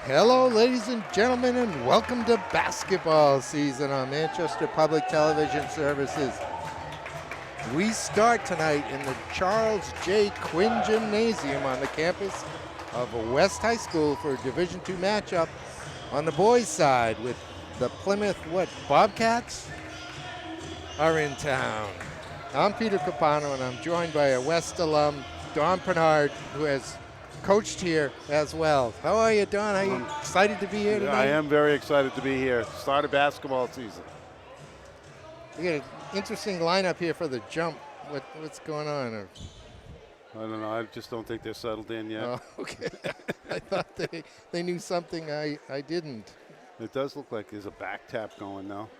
Hello, ladies and gentlemen, and welcome to basketball season on Manchester Public Television Services. We start tonight in the Charles J. Quinn Gymnasium on the campus of West High School for a Division II matchup on the boys' side with the Plymouth, Bobcats are in town. I'm Peter Capano, and I'm joined by a West alum, Don Pernard, who has coached here as well. How are you, Don? Are you excited to be here tonight? I am very excited to be here. Start of basketball season. We got an interesting lineup here for the jump. What's going on? I don't know. I just don't think they're settled in yet. Oh, okay. I thought they knew something I didn't. It does look like there's a back tap going now.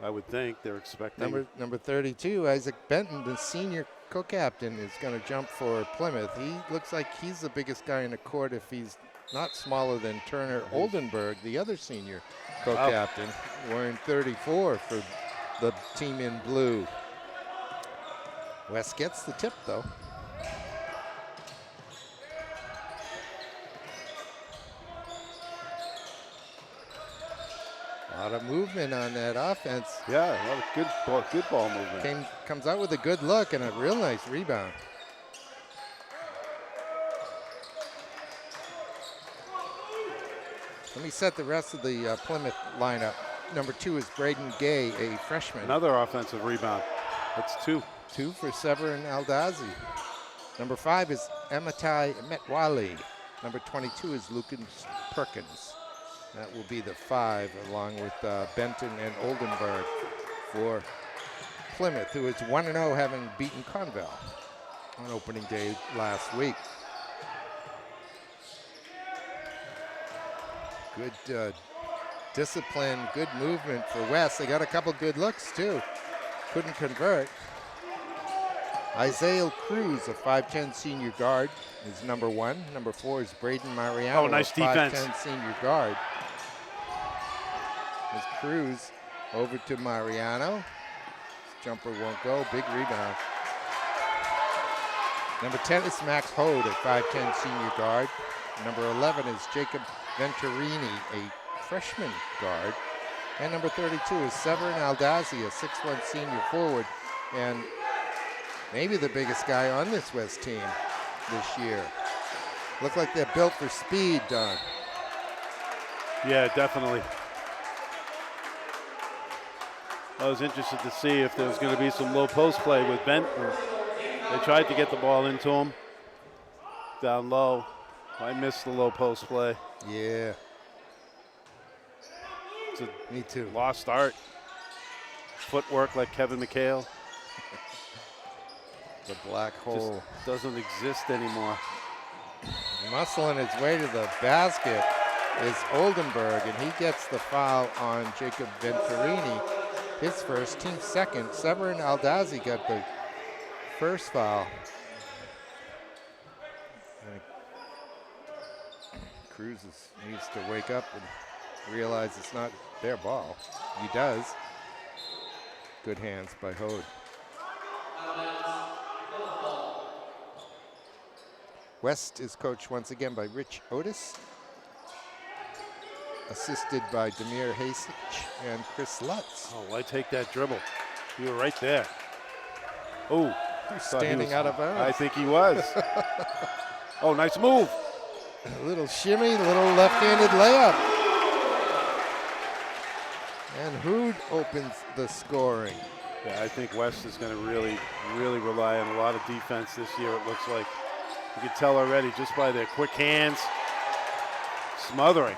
I would think they're expecting. Number 32, Isaac Benton, the senior co-captain, is going to jump for Plymouth. He looks like he's the biggest guy in the court if he's not smaller than Turner Oldenburg, the other senior co-captain, wearing 34 for the team in blue. West gets the tip, though. A lot of movement on that offense. Yeah, a lot of good ball movement. Comes out with a good look and a real nice rebound. Let me set the rest of the Plymouth lineup. Number 2 is Braden Gay, a freshman. Another offensive rebound. That's 2. 2 for Severin Aldazi. Number 5 is Amitai Metwali. Number 22 is Lucas Perkins. That will be the 5, along with Benton and Oldenburg for Plymouth, who is 1-0, having beaten Conval on opening day last week. Good discipline, good movement for West. They got a couple good looks, too. Couldn't convert. Isaiah Cruz, a 5'10 senior guard, is number 1. Number 4 is Braden Mariano, nice a defense. 5'10 senior guard. As Cruz over to Mariano. Jumper won't go. Big rebound. Number 10 is Max Hode, a 5'10 senior guard. Number 11 is Jacob Venturini, a freshman guard. And number 32 is Severin Aldazi, a 6'1 senior forward, and maybe the biggest guy on this West team this year. Look like they're built for speed, Don. Yeah, definitely. I was interested to see if there was going to be some low post play with Benton. They tried to get the ball into him down low. I missed the low post play. Yeah. Me too. Lost start. Footwork like Kevin McHale. The black hole just doesn't exist anymore. Muscling his way to the basket is Oldenburg, and he gets the foul on Jacob Venturini. His first, team second. Severin Aldazi got the first foul. Cruz needs to wake up and realize it's not their ball. He does. Good hands by Hode. West is coached once again by Rich Otis, assisted by Demir Hasich and Chris Lutz. Oh, I take that dribble. You were right there. Oh, standing out of bounds. I think he was. Oh, nice move. A little shimmy, a little left-handed layup. And Hood opens the scoring. Yeah, I think West is going to really rely on a lot of defense this year, it looks like. You can tell already just by their quick hands. Smothering.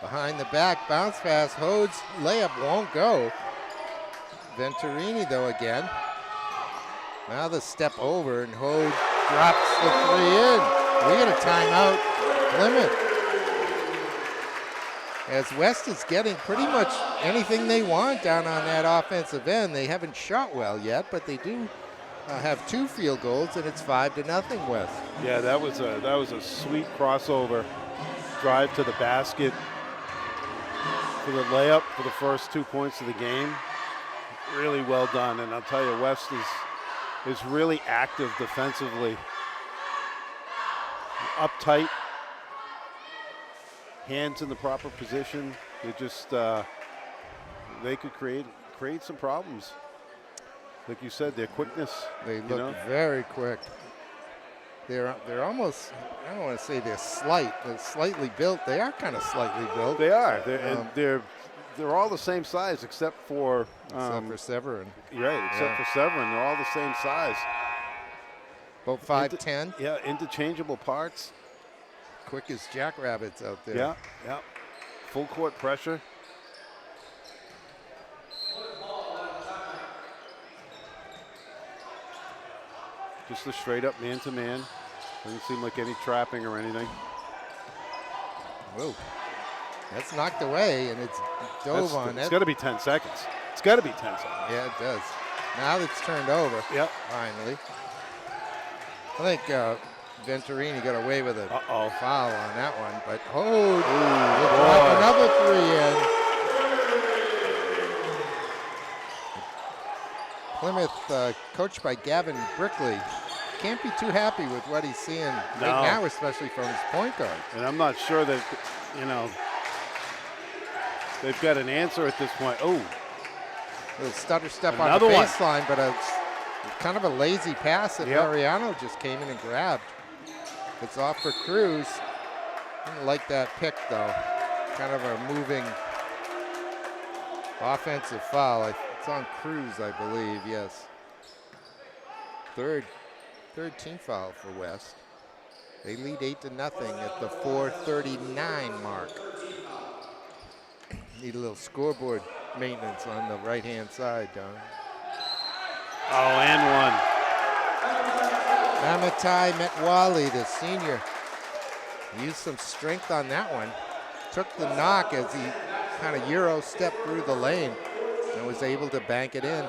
Behind the back, bounce pass. Hode's layup won't go. Venturini, though, again. Now the step over, and Hode drops the 3 in. We get a timeout, Plymouth. As West is getting pretty much anything they want down on that offensive end. They haven't shot well yet, but they do have 2 field goals, and it's 5-0 West. Yeah, that was a sweet crossover drive to the basket for the layup for the first 2 points of the game. Really well done, and I'll tell you, West is really active defensively. Uptight, hands in the proper position. They just they could create some problems. Like you said, their quickness. They look very quick. They're almost, I don't want to say they're slightly built. They are kind of slightly built. They are. They're all the same size except for Severin. Right, except for Severin. They're all the same size. Both 5'10". Yeah, interchangeable parts. Quick as jackrabbits out there. Yeah, yeah. Full court pressure. Just a straight up man-to-man. Doesn't seem like any trapping or anything. Whoa. That's knocked away, and it's dove on. It's got to be 10 seconds. It's got to be 10 seconds. Yeah, it does. Now it's turned over. Yep. Finally. I think Venturini got away with a foul on that one, but will drop another 3 in. Plymouth, coached by Gavin Brickley, can't be too happy with what he's seeing right now, especially from his point guard. And I'm not sure that, they've got an answer at this point. Oh. A little stutter step on the baseline, but a kind of a lazy pass that Mariano just came in and grabbed. It's off for Cruz. Didn't like that pick, though. Kind of a moving offensive foul. It's on Cruz, I believe, yes. Third team foul for West. They lead 8-0 at the 4:39 mark. Need a little scoreboard maintenance on the right-hand side, Don. Oh, and one. Amitai Metwali, the senior, used some strength on that one. Took the knock as he kind of Euro stepped through the lane and was able to bank it in.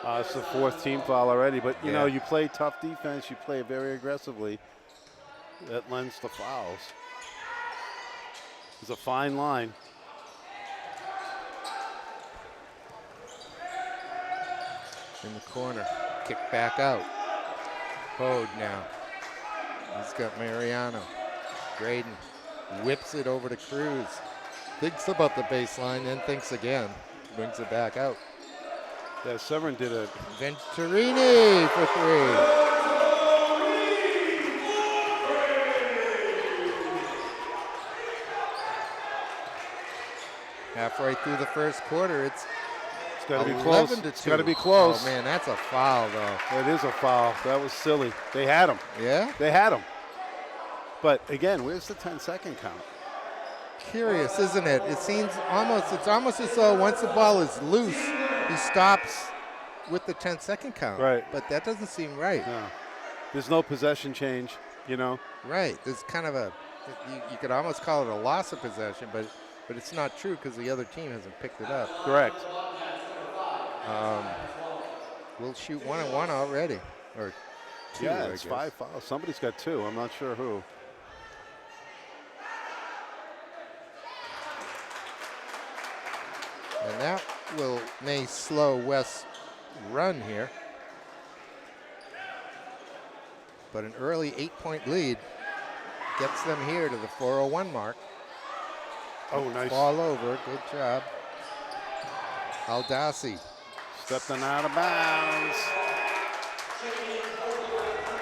It's the 4th team foul already, but you know, you play tough defense, you play very aggressively. That lends to fouls. It's a fine line. In the corner, kick back out. Bode now. He's got Mariano. Graydon whips it over to Cruz. Thinks about the baseline, then thinks again. Brings it back out. Yeah, Severin did it. Venturini for 3. Halfway through the first quarter, it's got to be close. It's got to be close. Oh, man, that's a foul, though. It is a foul. That was silly. They had him. Yeah? They had him. But, again, where's the 10-second count? Curious, isn't it? It's almost as though once the ball is loose, he stops with the 10-second count. Right. But that doesn't seem right. No. There's no possession change, Right. There's kind of you could almost call it a loss of possession, but it's not true because the other team hasn't picked it up. Correct. We'll shoot 1 and 1 already, or 2. Yeah, it's 5 fouls. Somebody's got 2. I'm not sure who. And that may slow West's run here. But an early 8-point lead gets them here to the 4:01 mark. Oh, nice. Ball over. Good job. Aldasi. Stepping out of bounds.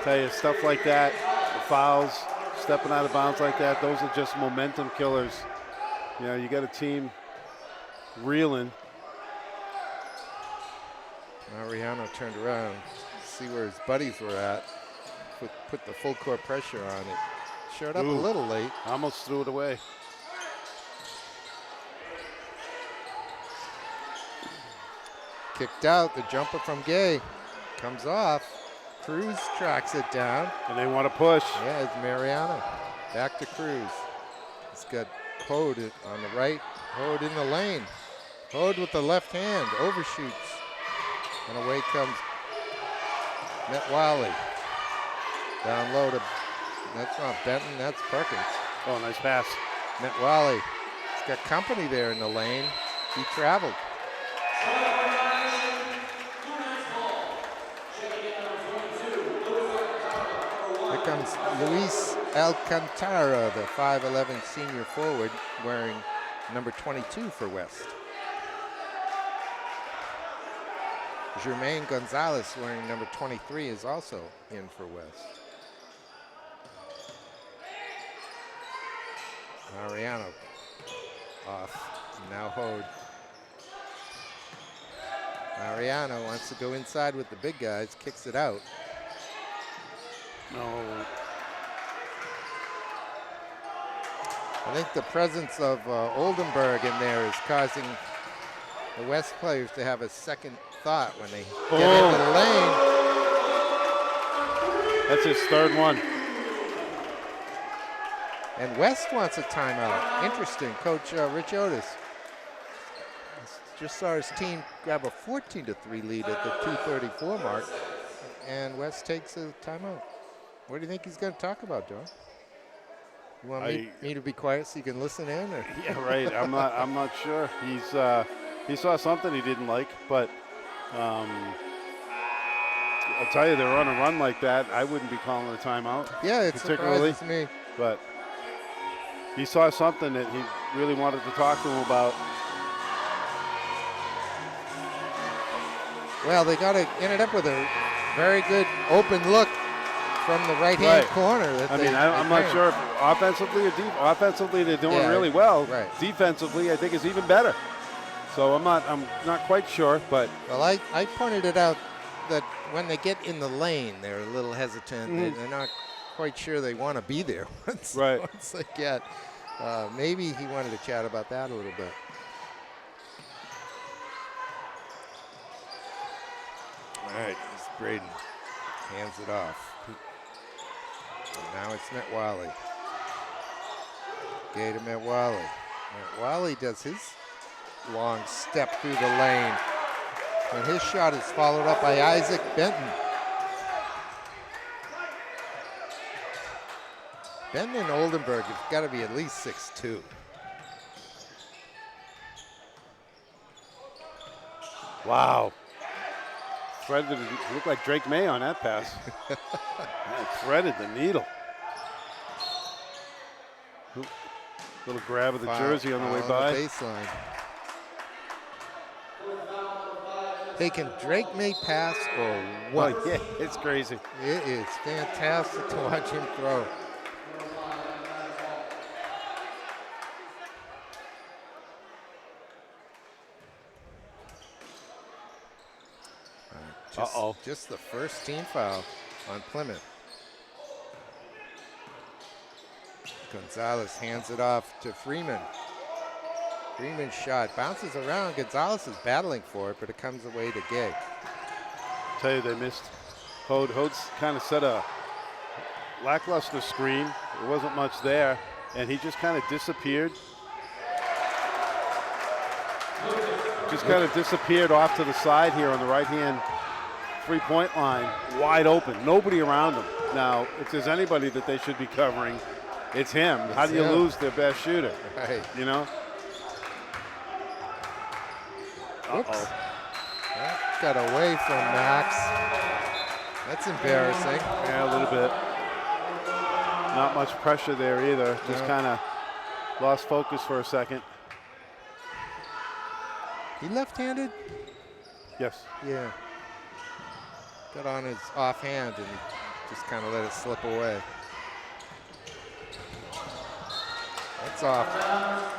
Tell you, stuff like that, the fouls, stepping out of bounds like that, those are just momentum killers. You got a team reeling. Mariano turned around, see where his buddies were at. Put the full court pressure on it. Showed up a little late. Almost threw it away. Kicked out. The jumper from Gay comes off. Cruz tracks it down. And they want to push. Yeah, it's Mariano. Back to Cruz. He's got Hode on the right. Hode in the lane. Hode with the left hand. Overshoots. And away comes Metwali. Down low to, that's not Benton, that's Perkins. Oh, nice pass. Metwali. He's got company there in the lane. He traveled. comes Luis Alcantara, the 5'11 senior forward, wearing number 22 for West. Jermaine Gonzalez, wearing number 23, is also in for West. Mariano off. Now Hode. Mariano wants to go inside with the big guys, kicks it out. No. I think the presence of Oldenburg in there is causing the West players to have a second thought when they get into the lane. That's his third one. And West wants a timeout. Interesting. Coach Rich Otis just saw his team grab a 14-3 lead at the 2:34 mark, and West takes a timeout. What do you think he's going to talk about, John? You want me to be quiet so you can listen in? Or? Yeah, right. I'm not sure. He saw something he didn't like, but I'll tell you, they're on a run like that, I wouldn't be calling a timeout. Yeah, it particularly, surprises me. But he saw something that he really wanted to talk to him about. Well, they ended up with a very good open look from the right-hand corner. I'm not sure if offensively or offensively they're doing really well. Right. Defensively, I think is even better. So I'm not quite sure, but well, I pointed it out that when they get in the lane, they're a little hesitant. Mm-hmm. They're not quite sure they want to be there once they get. Maybe he wanted to chat about that a little bit. All right, it's Braden. Hands it off. And now it's Metwally. Gay to Metwally. Metwally does his long step through the lane. And his shot is followed up by Isaac Benton. Benton and Oldenburg have got to be at least 6'2". wow. Threaded, it looked like Drake May on that pass. Man, threaded the needle. Oop. Little grab of the jersey on the way by. The baseline. Hey, can Drake May pass or what? Oh, yeah, it's crazy. It is fantastic to watch him throw. Just the first team foul on Plymouth. Gonzalez hands it off to Freeman. Freeman's shot bounces around. Gonzalez is battling for it, but it comes away to Gay. Tell you, they missed. Hode's kind of set a lackluster screen. There wasn't much there, and he just kind of disappeared. Just kind of disappeared off to the side here on the right-hand three-point line, wide open. Nobody around him. Now, if there's anybody that they should be covering, it's him. How do you lose their best shooter? Right. You know? Oops. That got away from Max. That's embarrassing. Yeah, a little bit. Not much pressure there either. Just kind of lost focus for a second. He left-handed? Yes. Yeah. Got on his offhand and just kind of let it slip away. That's off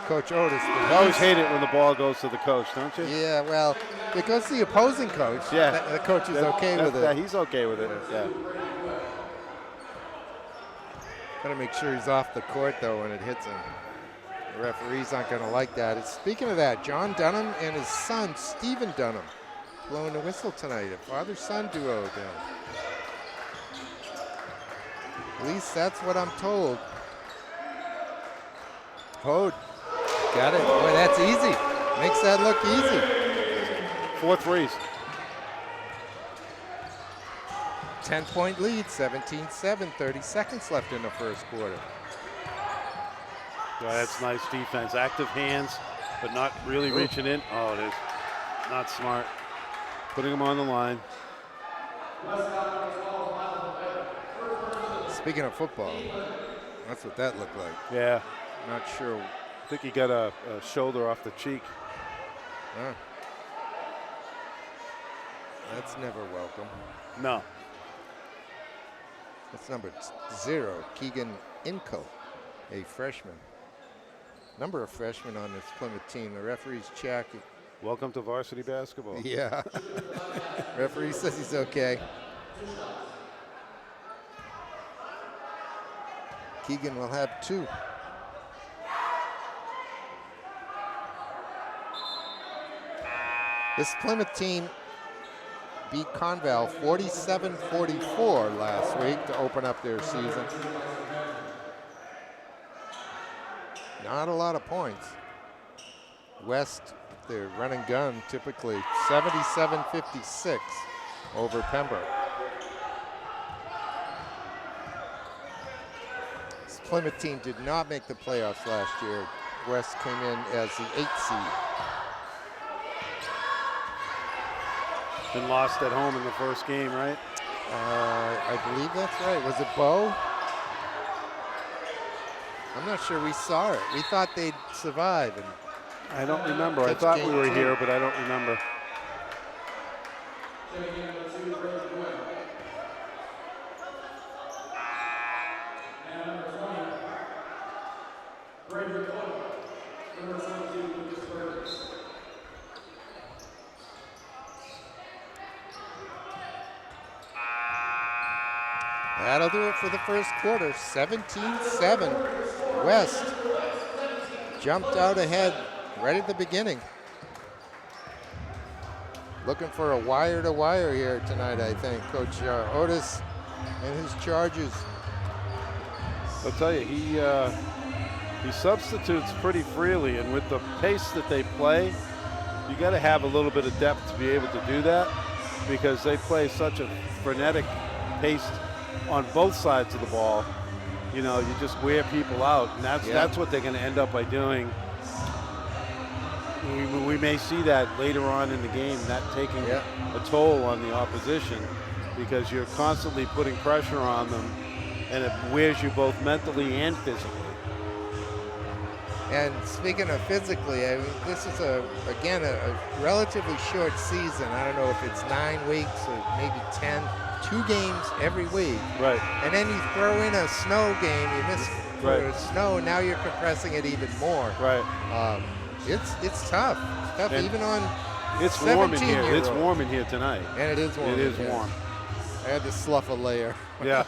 Coach Otis. You always hate it when the ball goes to the coach, don't you? Yeah, well, it goes to the opposing coach. Yeah. The coach is okay with it. Yeah, he's okay with it. Yeah. Got to make sure he's off the court, though, when it hits him. The referees aren't going to like that. Speaking of that, John Dunham and his son, Stephen Dunham, blowing the whistle tonight. A father-son duo down. At least that's what I'm told. Hode. Got it. Boy, that's easy. Makes that look easy. 4 threes. 10-point lead, 17-7, 30 seconds left in the first quarter. Well, that's nice defense. Active hands, but not really reaching in. Oh, it is not smart. Putting them on the line. Speaking of football, that's what that looked like. Yeah. Not sure. I think he got a shoulder off the cheek. Huh. That's never welcome. No. That's number 0, Keegan Inco, a freshman. Number of freshmen on this Plymouth team. The referee's checking. Welcome to varsity basketball. Yeah. Referee says he's okay. Keegan will have 2. This Plymouth team beat Conval 47-44 last week to open up their season. Not a lot of points. West, their running gun, typically 77-56 over Pembroke. This Plymouth team did not make the playoffs last year. West came in as the 8th seed. And lost at home in the first game, right? I believe that's right. Was it Bo? I'm not sure we saw it. We thought they'd survive. And I don't remember. I thought we were here, but I don't remember. That'll do it for the first quarter. 17-7. West jumped out ahead right at the beginning. Looking for a wire-to-wire here tonight, I think. Coach Otis and his Chargers. I'll tell you, he substitutes pretty freely, and with the pace that they play, you got to have a little bit of depth to be able to do that, because they play such a frenetic pace on both sides of the ball. You know, you just wear people out, and that's what they're going to end up by doing. We may see that later on in the game, that taking a toll on the opposition, because you're constantly putting pressure on them, and it wears you both mentally and physically. And speaking of physically, I mean, this is again a relatively short season. I don't know if it's 9 weeks or maybe 10. 2 games every week. Right. And then you throw in a snow game, you miss for snow, now you're compressing it even more. Right. It's tough. It's tough, and even on it's warm in here. It's warm in here tonight. And it is warm. It is warm. I had to slough a layer. Yeah,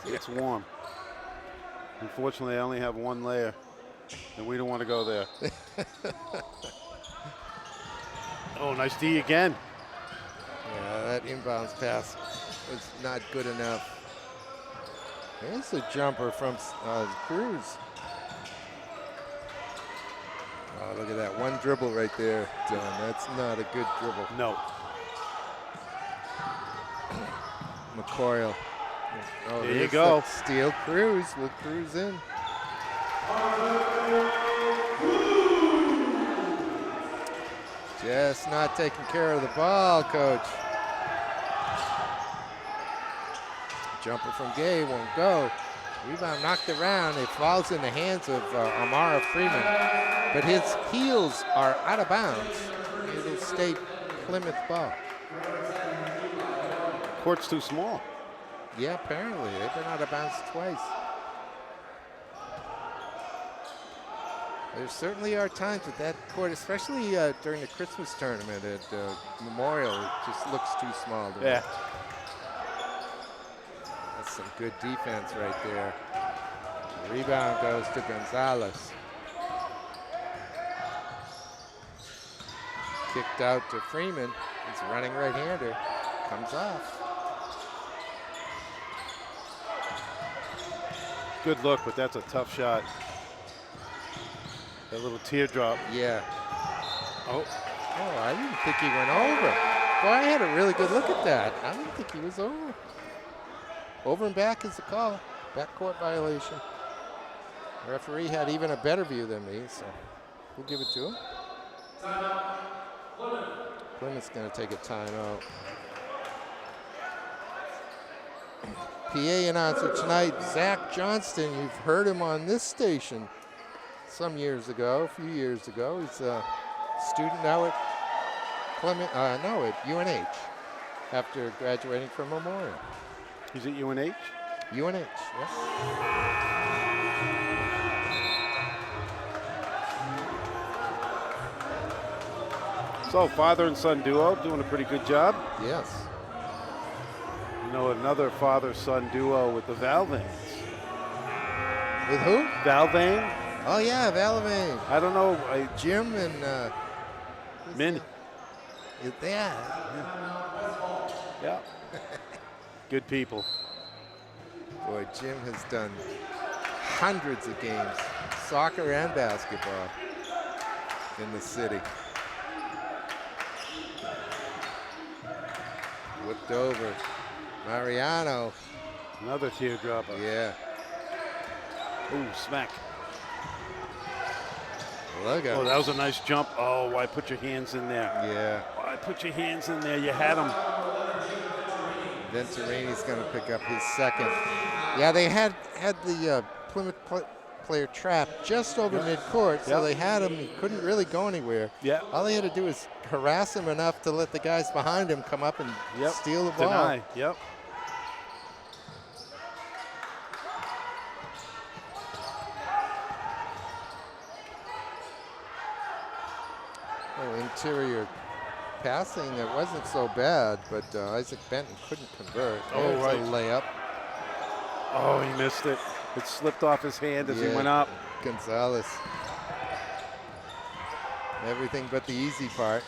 it's warm. Unfortunately, I only have 1 layer, and we don't want to go there. Oh, nice D again. Yeah, that inbounds pass was not good enough. There's a jumper from Cruz. Oh, look at that. 1 dribble right there, Dylan. That's not a good dribble. No. McCoyle. Oh, there you go. Steal Cruz. We'll cruise in. Just not taking care of the ball, Coach. Jumper from Gay won't go. Rebound knocked around. It falls in the hands of Amara Freeman. But his heels are out of bounds. It'll stay Plymouth ball. Court's too small. Yeah, apparently. They've been out of bounds twice. There certainly are times with that court, especially during the Christmas tournament at Memorial, it just looks too small to me. That's some good defense right there. The rebound goes to Gonzalez. Kicked out to Freeman. He's a running right-hander. Comes off. Good look, but that's a tough shot. That little teardrop. Yeah. Oh, I didn't think he went over. Boy, I had a really good look at that. I didn't think he was over. Over and back is the call. Backcourt violation. The referee had even a better view than me, so we'll give it to him. Plymouth's going to take a timeout. PA announcer tonight, Zach Johnston. You've heard him on this station some years ago, a few years ago. He's a student now at Plymouth, no, at UNH after graduating from Memorial. He's at UNH? UNH, yes. So father and son duo doing a pretty good job. Yes. You know, another father-son duo with the Valvains. With who? Valvain? Oh yeah, Valvain. I don't know. Jim and Min. Yeah. Yeah. Good people. Boy, Jim has done hundreds of games, soccer and basketball, in the city. Whipped over. Mariano. Another teardropper. Yeah. Ooh, smack. Look at Oh, that was a nice jump. Oh, why put your hands in there? Yeah. Why put your hands in there? You had them. Venturini's going to pick up his second. Yeah, they had the Plymouth player trapped just over midcourt, so they had him. He couldn't really go anywhere. Yeah. All they had to do was harass him enough to let the guys behind him come up and steal the ball. Deny. Yep. Oh, interior passing, it wasn't so bad, but Isaac Benton couldn't convert. Oh, There's right. a layup. Oh, he missed it. It slipped off his hand as he went up. Gonzalez. Everything but the easy part.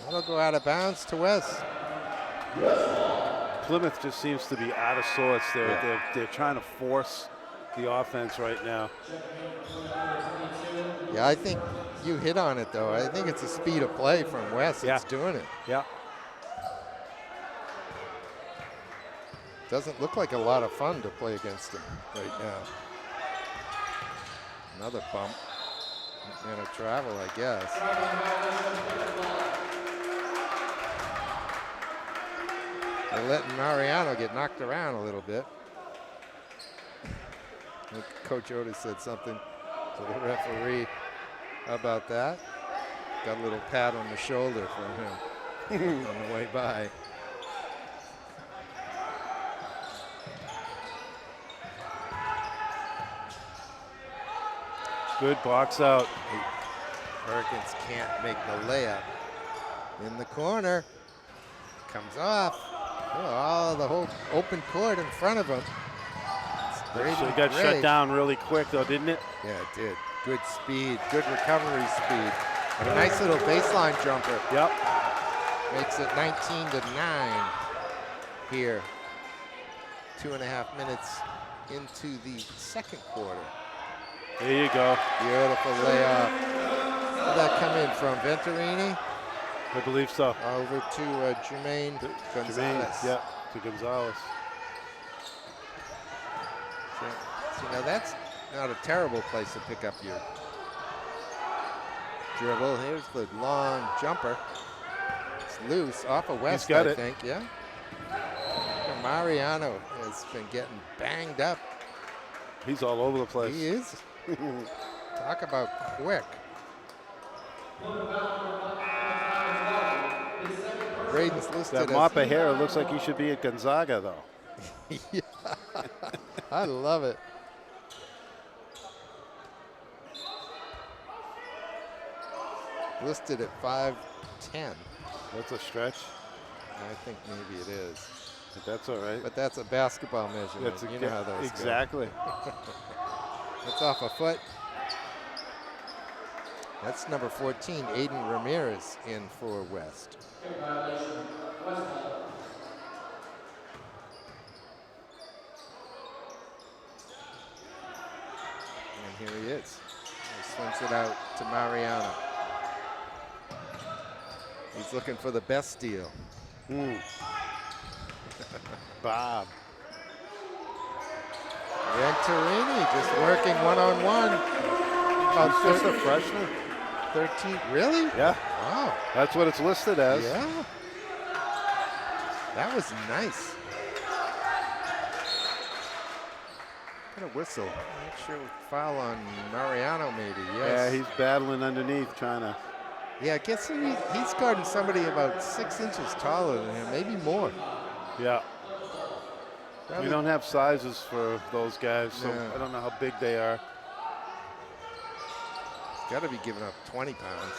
That'll go out of bounds to West. Plymouth just seems to be out of sorts. They're trying to force the offense right now. Yeah, I think you hit on it, though. I think it's a speed of play from West that's doing it. Yeah. Doesn't look like a lot of fun to play against him right now. Another bump and a travel, I guess. They're letting Mariano get knocked around a little bit. Coach Otis said something to the referee about that. Got a little pat on the shoulder from him on the way by. Good box out. Perkins can't make the layup. In the corner. Comes off. Oh, the whole open court in front of him. So he got shut down really quick, though, didn't it? Yeah, it did. Good speed, good recovery speed. And a nice little baseline jumper. Yep. Makes it 19-9 here. 2.5 minutes into the second quarter. There you go. Beautiful layup. Did that come in from Venturini? I believe so. Over to Jermaine Gonzalez. Yeah, to Gonzalez. So now that's not a terrible place to pick up your dribble. Here's the long jumper. It's loose off of West, I think. Yeah. Mariano has been getting banged up. He's all over the place. He is. Talk about quick. Braden's listed that mop of hair looks like he should be at Gonzaga, though. Yeah. I love it. Listed at 5'10". That's a stretch. I think maybe it is. But that's all right. But that's a basketball measurement. You know how those exactly. go. That's off a foot. That's number 14, Aiden Ramirez, in for West. And here he is. He swings it out to Mariano. He's looking for the best steal. Bob. Venturini just working one-on-one. He's just a freshman. 13, really? Yeah. Wow. That's what it's listed as. Yeah. That was nice. gonna whistle. Not sure foul on Mariano maybe. Yes. Yeah, he's battling underneath, trying to. Yeah, I guess he's guarding somebody about 6 inches taller than him, maybe more. Yeah. Probably. We don't have sizes for those guys, so No. I don't know how big they are. He's got to be giving up 20 pounds.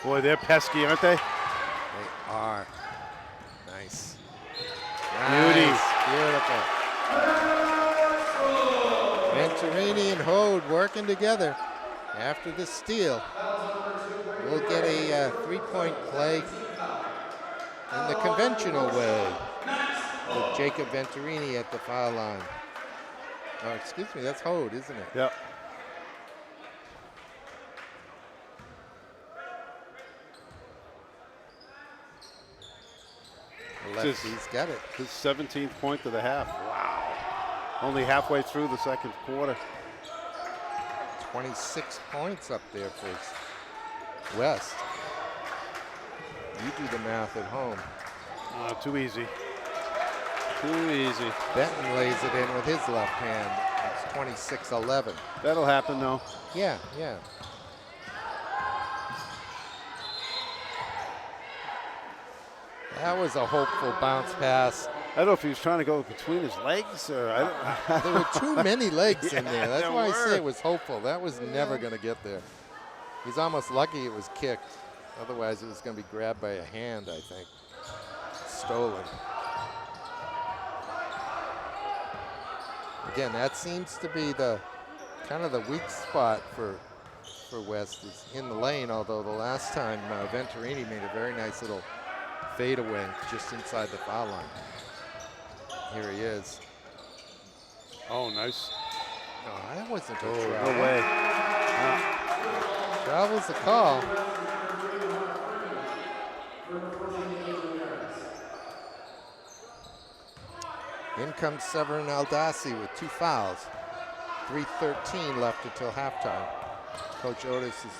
Boy, they're pesky, aren't they? They are. Nice. Beauty. Nice. Beautiful. Venturini and Hode working together after the steal. We'll get a 3-point play in the conventional way with Jacob Venturini at the foul line. Oh, excuse me, that's Hode, isn't it? Yep. He's got it. His 17th point of the half. Wow. Only halfway through the second quarter. 26 points up there for West. You do the math at home. Too easy. Too easy. Benton lays it in with his left hand. It's 26-11. That'll happen, though. Yeah, yeah. That was a hopeful bounce pass. I don't know if he was trying to go between his legs or I don't. There were too many legs in Yeah, there. That's there why I were. say it was hopeful. That was never going to get there. He's almost lucky it was kicked. Otherwise, it was going to be grabbed by a hand, I think. Stolen. Again, that seems to be the kind of the weak spot for West is in the lane, although the last time Venturini made a very nice little fadeaway just inside the foul line. Here he is. Oh, nice. No, that wasn't a Oh, travel. no way. Travel's the call. In comes Severin Aldasi with 2 fouls. 3:13 left until halftime. Coach Otis has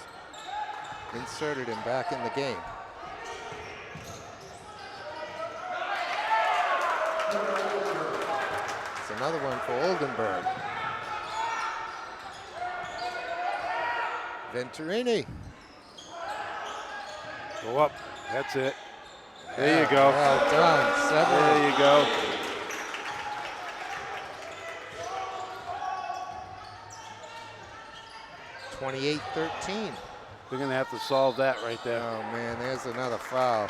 inserted him back in the game. It's another one for Oldenburg. Venturini. Go up. That's it. There you go. Well done, Severin. There you go. (28-13). They're going to have to solve that right there. Oh man, there's another foul.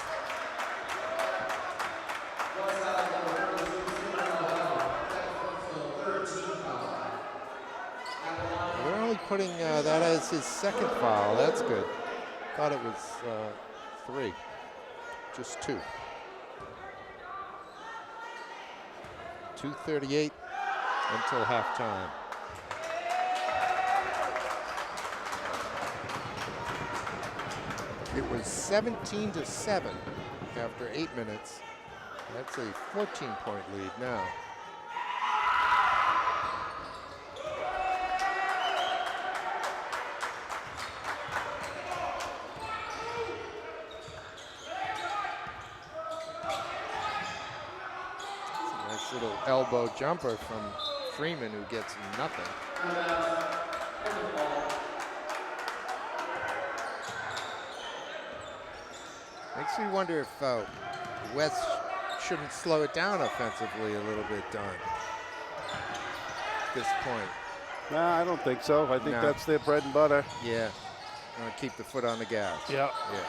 They're only putting that as his second foul. That's good. Thought it was 3. Just 2. 2:38 until halftime. It was 17-7 after 8 minutes. That's a 14-point lead now. It's a nice little elbow jumper from Freeman, who gets nothing. Makes me wonder if West shouldn't slow it down offensively a little bit, Don, at this point. Nah, I don't think so. I think No. that's their bread and butter. Yeah, want to keep the foot on the gas. Yeah. Yeah.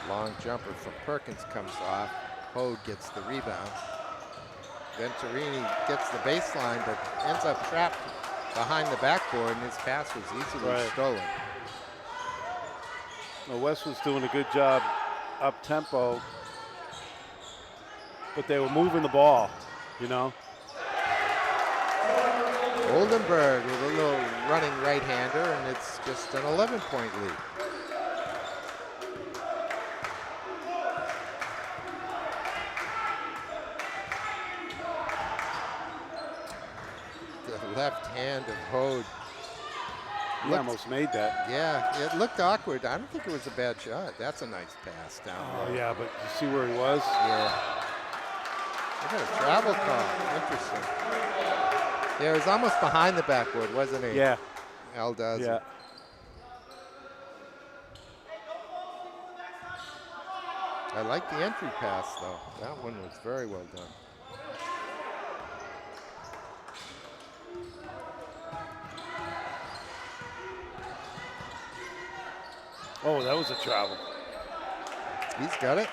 Long jumper from Perkins comes off. Hode gets the rebound. Venturini gets the baseline, but ends up trapped behind the backboard, and his pass was easily stolen. Well, West was doing a good job up tempo, but they were moving the ball, you know. Oldenburg with a little running right-hander, and it's just an 11-point lead. The left hand of Hode He almost made that. Yeah, it looked awkward. I don't think it was a bad shot. That's a nice pass down Oh, there. yeah, but you see where he was? Yeah. Look at a travel call. Interesting. Yeah, it was almost behind the backboard, wasn't he? Yeah. Aldazzi. Yeah. I like the entry pass, though. That one was very well done. Oh, that was a travel. He's got it.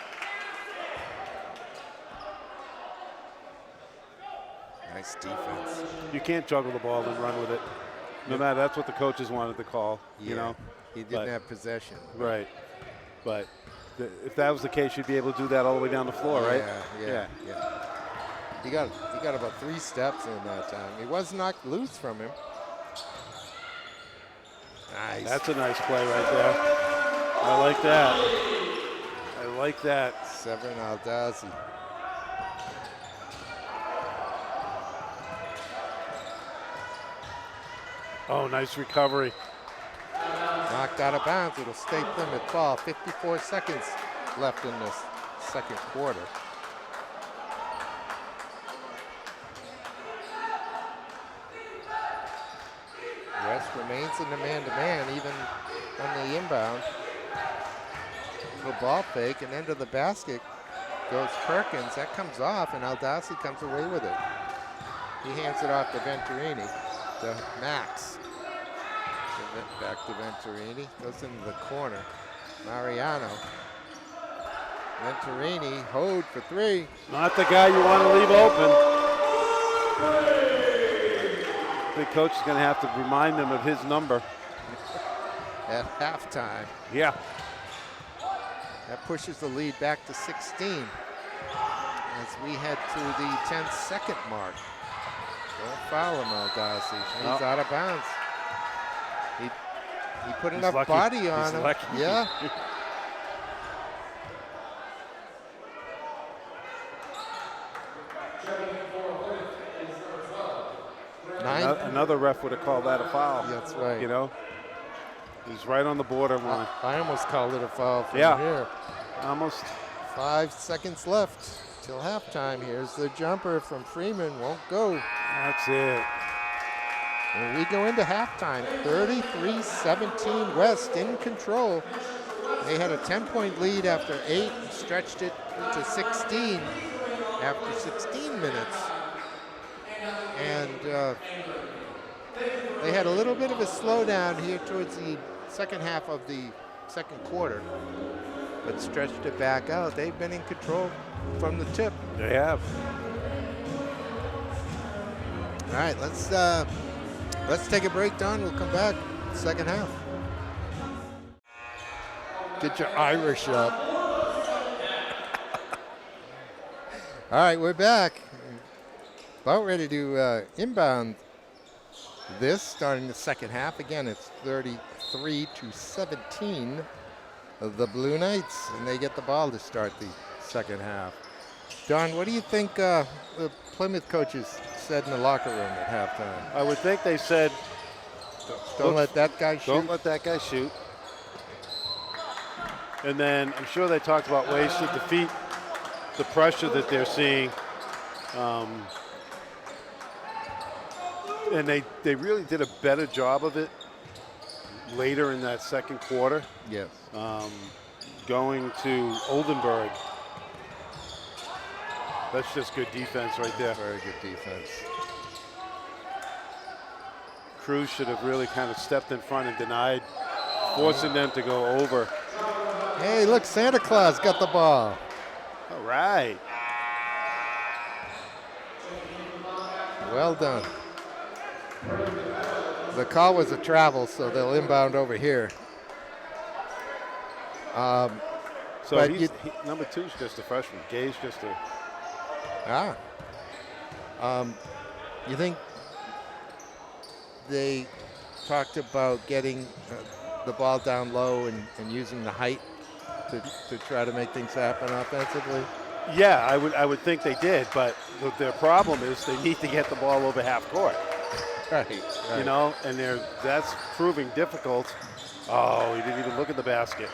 Nice defense. You can't juggle the ball and run with it. No matter, that's what the coaches wanted to call, you know. He didn't have possession. Right. But if that was the case, you'd be able to do that all the way down the floor, right? Yeah. He got about 3 steps in that time. He was knocked loose from him. Nice. That's a nice play right there. I like that. I like that. Severin Aldazzi. Oh, nice recovery. Knocked out of bounds. It'll stay Plymouth ball. 54 seconds left in this second quarter. West remains in the man-to-man even on the inbound. Little ball fake and into the basket goes Perkins. That comes off and Aldazzi comes away with it. He hands it off to Venturini, to Max. Back to Venturini, goes into the corner. Mariano. Venturini, hold for 3. Not the guy you want to leave open. The coach is going to have to remind them of his number. At halftime. Yeah. That pushes the lead back to 16 as we head to the 10-second mark. Don't foul him, Aldazzi. He's out of bounds. He put enough lucky. body on He's him. lucky. Yeah. Another ref would have called that a foul. That's right. You know, he's right on the borderline. I almost called it a foul from here. Almost. 5 seconds left till halftime. Here's the jumper from Freeman. Won't go. That's it. And we go into halftime. 33-17 West in control. They had a 10-point lead after 8, stretched it to 16 after 16 minutes. And they had a little bit of a slowdown here towards the second half of the second quarter, but stretched it back out. They've been in control from the tip. They have. All right, let's take a break, Don. We'll come back second half. Get your Irish up. All right, we're back. About ready to inbound this, starting the second half. Again, it's 33-17 of the Blue Knights, and they get the ball to start the second half. Don, what do you think the Plymouth coaches said in the locker room at halftime? I would think they said, Don't let that guy shoot. don't let that guy shoot. And then I'm sure they talked about ways to defeat the pressure that they're seeing. And they really did a better job of it later in that second quarter. Yes. Going to Oldenburg. That's just good defense right there. Very good defense. Cruz should have really kind of stepped in front and denied, forcing them to go over. Hey, look, Santa Claus got the ball. All right. Well done. The call was a travel, so they'll inbound over here. So but number 2's just a freshman. Gay's just a. You think they talked about getting the ball down low and using the height to try to make things happen offensively? Yeah, I would think they did, but their problem is they need to get the ball over half court. Right. You know, and that's proving difficult. Oh, he didn't even look at the basket.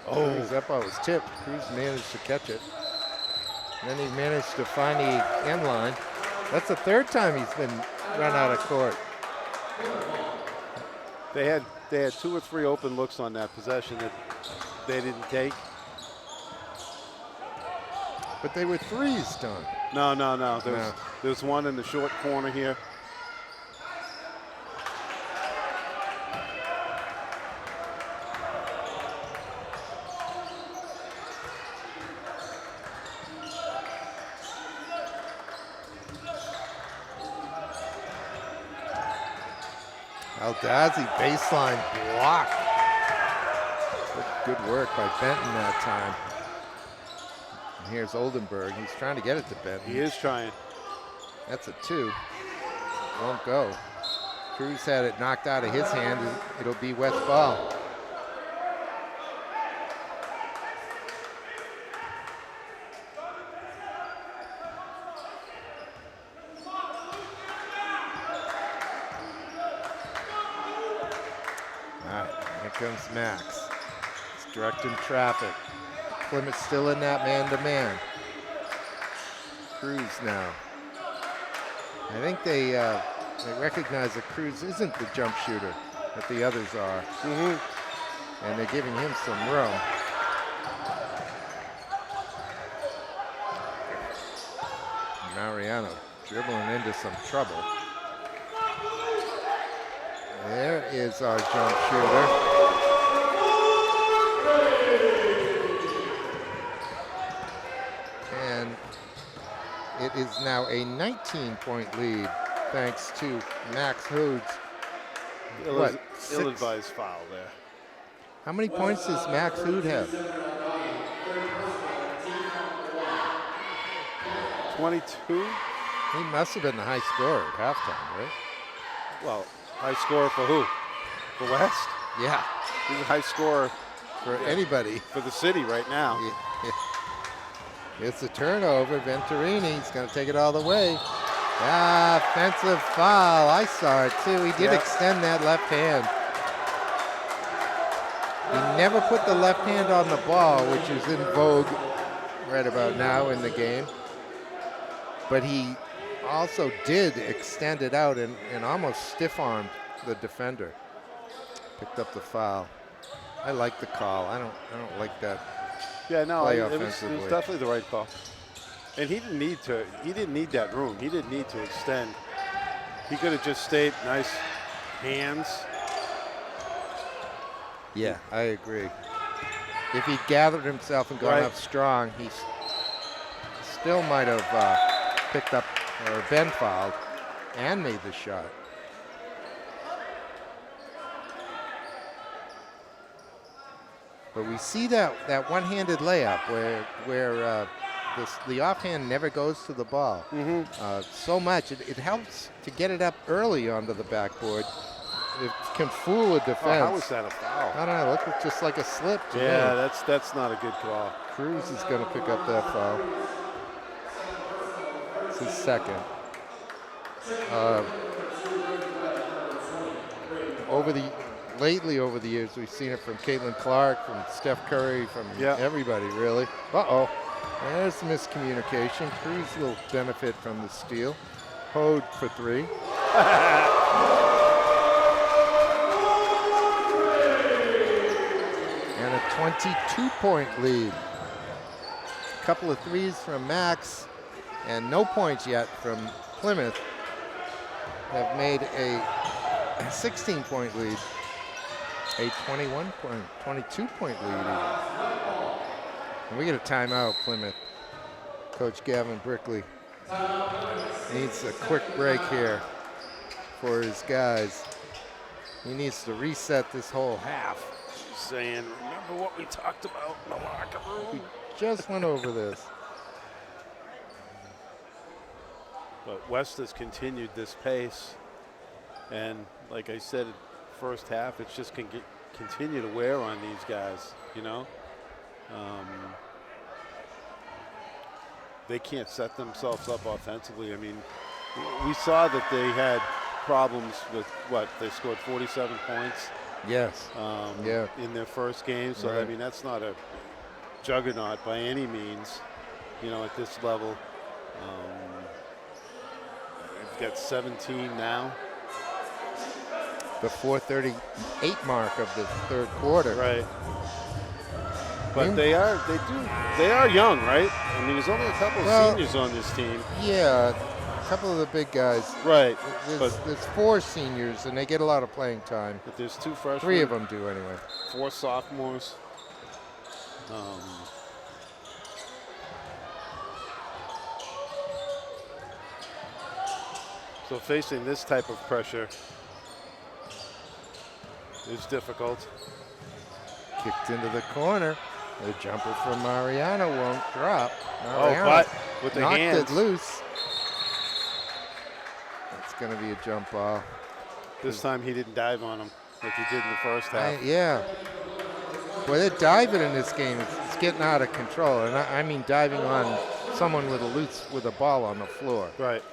Oh, that ball was tipped. Cruz managed to catch it. And then he managed to find the end line. That's the third time he's been run out of court. They had 2 or 3 open looks on that possession that they didn't take. But they were threes, Don. No. There's one in the short corner here. Aldazzi baseline block. Good work by Benton that time. And here's Oldenburg. He's trying to get it to Benton. He is trying. That's a 2. Won't go. Cruz had it knocked out of his hand. It'll be West ball. Comes Max. He's directing traffic. Plymouth still in that man-to-man. Cruz now. I think they recognize that Cruz isn't the jump shooter that the others are. And they're giving him some room. Mariano dribbling into some trouble. There is our jump shooter. And it is now a 19-point lead thanks to Max Hoods. Ill-advised foul there. How many points does Max Hood have? 22? He must have been the high scorer at halftime, right? Well, high scorer for who? For West? Yeah. He's a high scorer for anybody. For the city right now. Yeah. It's a turnover. Venturini's going to take it all the way. Offensive foul. I saw it too. He did extend that left hand. He never put the left hand on the ball, which is in vogue right about now in the game. But he also did extend it out and almost stiff-armed the defender. Picked up the foul. I like the call. I don't like that. Yeah, no, play it was definitely the right call. And he didn't need that room. He didn't need to extend. He could have just stayed nice hands. Yeah, I agree. If he gathered himself and gone up strong, he still might have picked up or been fouled and made the shot. But we see that one-handed layup where the offhand never goes to the ball so much. It helps to get it up early onto the backboard. It can fool a defense. Oh, how is that a foul? I don't know. Look, it's just like a slip. Yeah, that's not a good call. Cruz is going to pick up that foul. It's his second. Lately over the years, we've seen it from Caitlin Clark, from Steph Curry, from everybody, really. Uh-oh. There's miscommunication. Cruz will benefit from the steal. Hode for 3. And a 22-point lead. A couple of threes from Max, and no points yet from Plymouth have made a 16-point lead. A 22-point lead even. And we get a timeout, Plymouth. Coach Gavin Brickley needs a quick break here for his guys. He needs to reset this whole half. Saying, remember what we talked about in the locker room? We just went over this. But West has continued this pace. And like I said, first half, it's just continue to wear on these guys, you know. they can't set themselves up offensively. I mean, we saw that they had problems with they scored 47 points. Yes. In their first game. So Right. I mean, that's not a juggernaut by any means. At this level. We've got 17 now. The 4:38 mark of the third quarter. Right. But they are young, right? I mean, there's only a couple of seniors on this team. Yeah, a couple of the big guys. Right. There's 4 seniors, and they get a lot of playing time. But there's 2 freshmen. 3 of them do anyway. 4 sophomores. So facing this type of pressure is difficult. Kicked into the corner. The jumper from Mariano won't drop. Mariano But with the knocked hands. it loose. That's going to be a jump ball. This time he didn't dive on him like he did in the first half. Yeah. Boy, they're diving in this game. It's getting out of control. And I mean diving on someone with a ball on the floor. Right.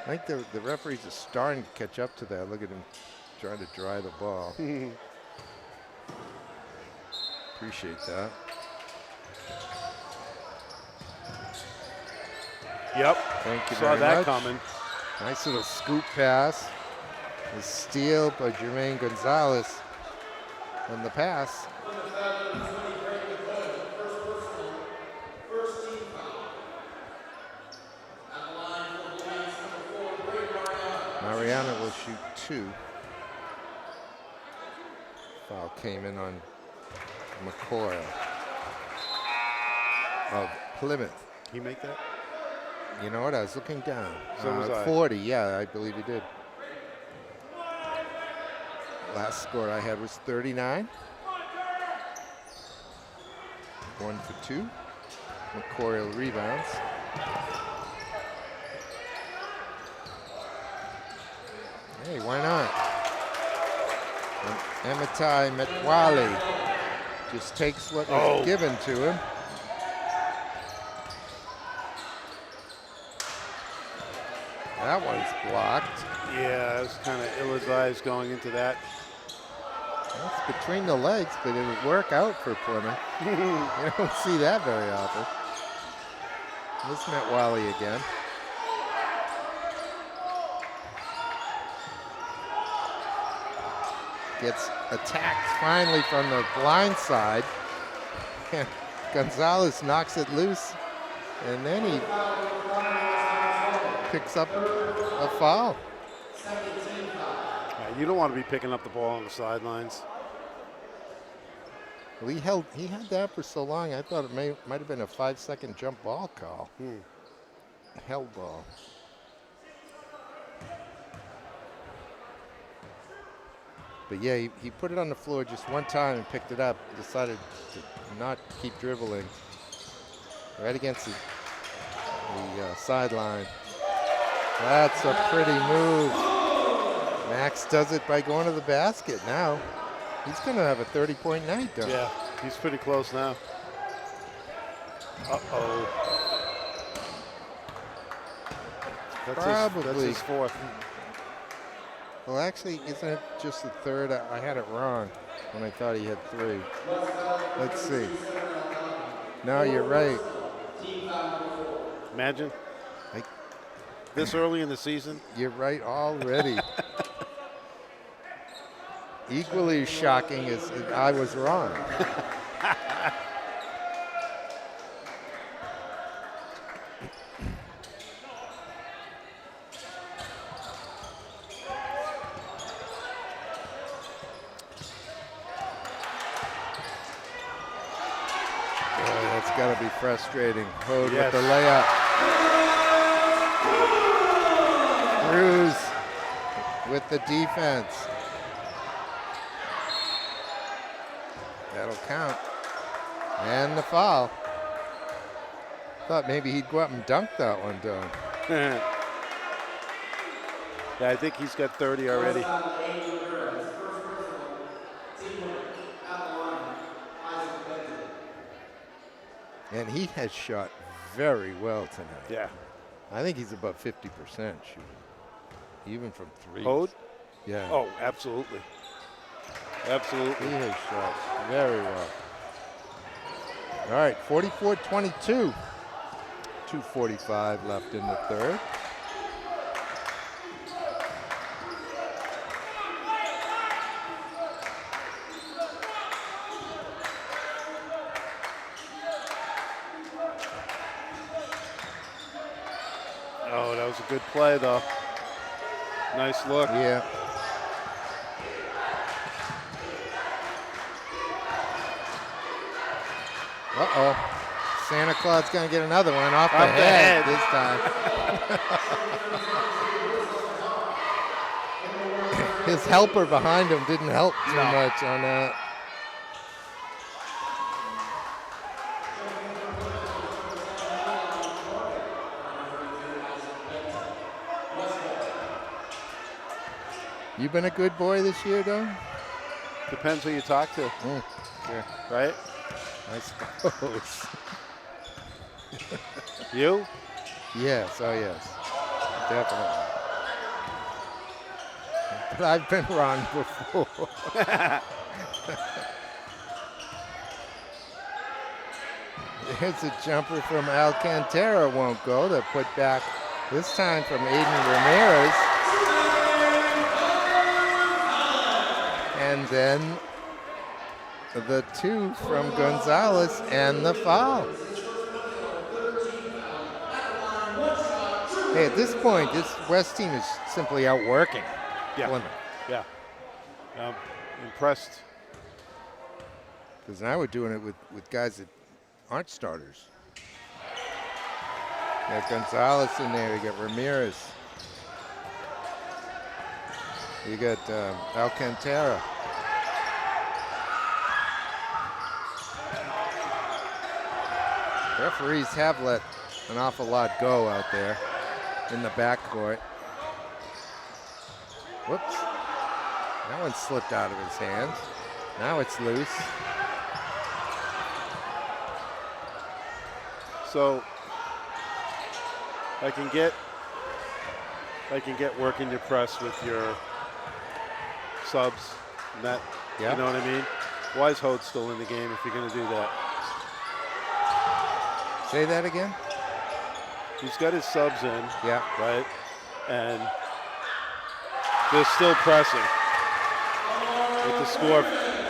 I think the referees are starting to catch up to that. Look at him trying to dry the ball. Appreciate that. Yep. Thank you Saw very that much. coming. Nice little scoop pass. The steal by Jermaine Gonzalez. And the pass. Mariano will shoot 2. Foul came in on McCoy of Plymouth. He make that? You know what? I was looking down. So was I. 40, yeah, I believe he did. Last score I had was 39. 1 for 2. McCoy rebounds. Hey, why not? And Amitai Metwali just takes what was given to him. That one's blocked. Yeah, it was kind of ill-advised going into that. That's between the legs, but it would work out for Plymouth. You don't see that very often. This Metwali again. Gets attacked finally from the blind side. And Gonzalez knocks it loose, and then he picks up a foul. Yeah, you don't want to be picking up the ball on the sidelines. Well, he had that for so long, I thought it might have been a 5-second jump ball call. Held ball. But yeah, he put it on the floor just one time and picked it up. Decided to not keep dribbling. Right against the sideline. That's a pretty move. Max does it by going to the basket now. He's going to have a 30-point night, though. Yeah, he's pretty close now. Uh-oh. That's his 4th. Well, actually, isn't it just the 3rd? I had it wrong when I thought he had 3. Let's see. No, you're right. Imagine. This early in the season. You're right already. Equally shocking is I was wrong. That's got to be frustrating. Hode with the layup. Cruz with the defense. That'll count. And the foul. Thought maybe he'd go up and dunk that one down. Yeah, I think he's got 30 already. And he has shot very well tonight. Yeah. I think he's about 50% shooting, even from three. Hode? Yeah. Oh, absolutely. Absolutely. He has shot very well. All right, 44-22. 2:45 left in the third. Oh, that was a good play, though. Nice look. Yeah. Uh-oh. Santa Claus going to get another one off the head this time. His helper behind him didn't help too much on that. You been a good boy this year, though? Depends who you talk to. Sure. Right? I suppose. You? Yes, oh yes, definitely. But I've been wrong before. Here's a jumper from Alcantara, won't go. They're put back this time from Aiden Ramirez. And then the two from Gonzalez and the foul. Hey, at this point, this West team is simply outworking Plymouth. Yeah. Impressed. Because now we're doing it with guys that aren't starters. You got Gonzalez in there. You got Ramirez. You got Alcantara. Referees have let an awful lot go out there in the backcourt. Whoops. That one slipped out of his hands. Now it's loose. So I can get working your press with your subs and that. Yeah. You know what I mean? Why is Hode still in the game if you're going to do that? Say that again? He's got his subs in. Yeah. Right? And they're still pressing with the score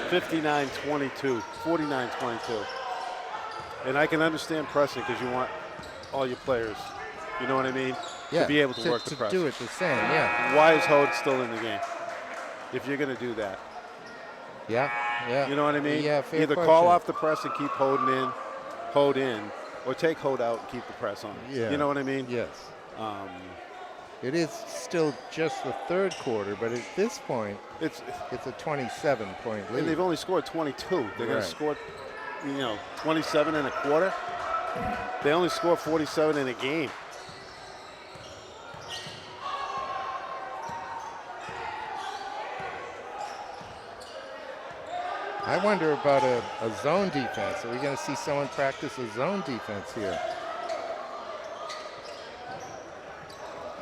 59-22, 49-22. And I can understand pressing because you want all your players, you know what I mean? Yeah, to be able to work the to press. do it the same, yeah. Why is Hode still in the game if you're going to do that? Yeah, yeah. You know what I mean? Yeah, fair Either question. call off the press and keep Hode in, or take Hode out and keep the press on. Yeah. You know what I mean? Yes. It is still just the third quarter, but at this point, it's a 27-point lead. And they've only scored 22. They're going to score, 27 in a quarter. They only score 47 in a game. I wonder about a zone defense. Are we going to see someone practice a zone defense here?